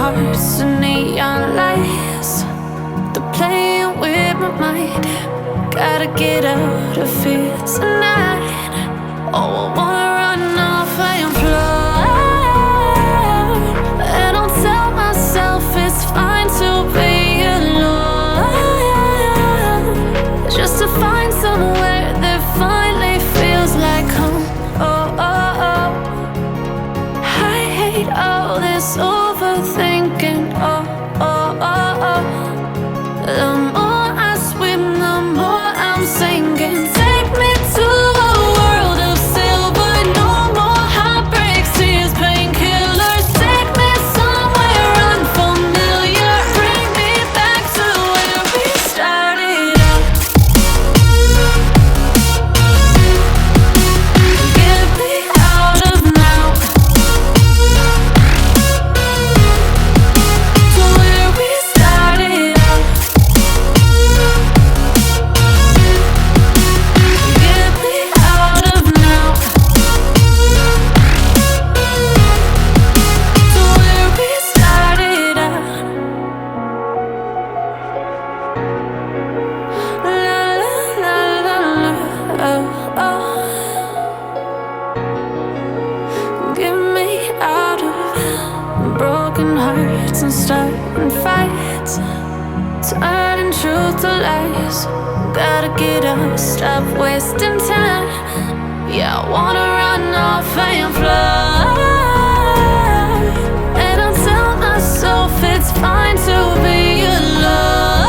hearts and neon lights. They're playing with my mind. Gotta get out of here tonight. Oh, I wanna run off and fly. And I'll tell myself it's fine to be alone, just to find somewhere that finally feels like home. Oh, oh, oh. I hate all this overthinking. Oh, oh, oh, oh. The more I swim, the more I'm sinking. Take me to a world of silver. No more heartbreaks, tears, painkillers. Take me somewhere unfamiliar. Bring me back to where we started out. Get me out of now, to where we started out. Get me out of now, to where we started out. La la la la la, oh, oh. Get me out of broken hearts and starting fights, turning truth to lies. Gotta get up, stop wasting time. Yeah, I wanna run off and fly. And I'll tell myself it's fine to be alone,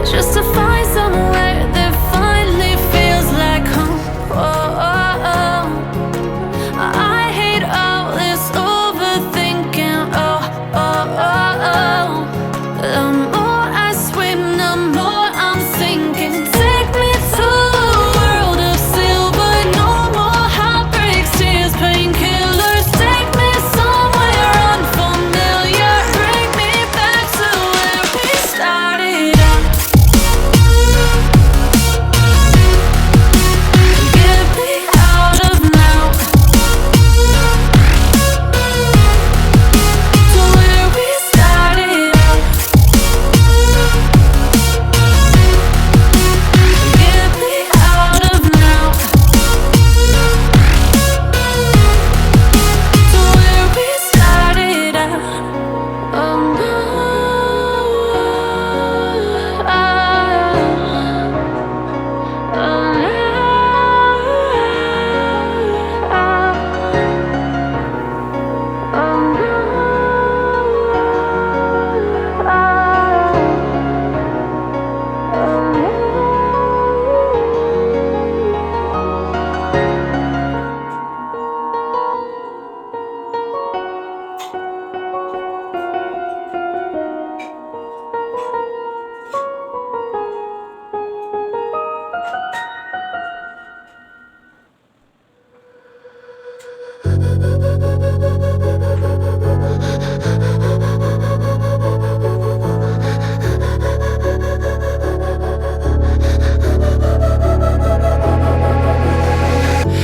just to find somewhere that finally feels like home. Oh, oh, oh. I hate all this overthinking. Oh, oh, oh, oh. The more I swim, the more I'm sinking. Take me to a world of silver. No more heartbreaks, tears, painkillers. Take me somewhere unfamiliar. Bring me back to where we started out. Get me out of now, to where we started out. Get me out of now, to where we started out. Oh no,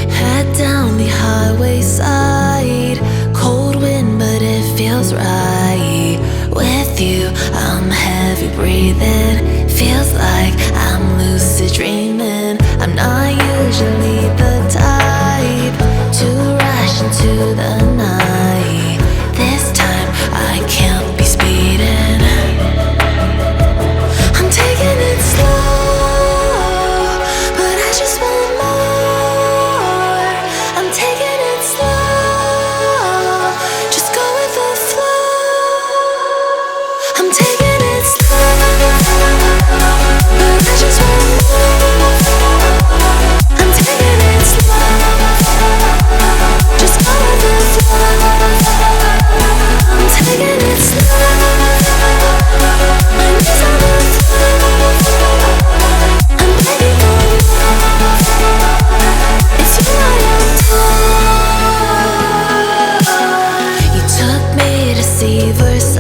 head down the highway side. Cold wind, but it feels right. With you, I'm heavy breathing. Feels like I'm lucid dreaming. I'm not usually the type to rush into the night. This time I can't be speeding. I'm taking it slow, but I just want more. I'm taking it slow, just go with the flow. I'm taking it slow, but I just want more. I'm taking it slow, just go with the flow. I'm taking it slow, my knees on the floor. I'm begging for more. It's you I adore. You took me to see Versailles.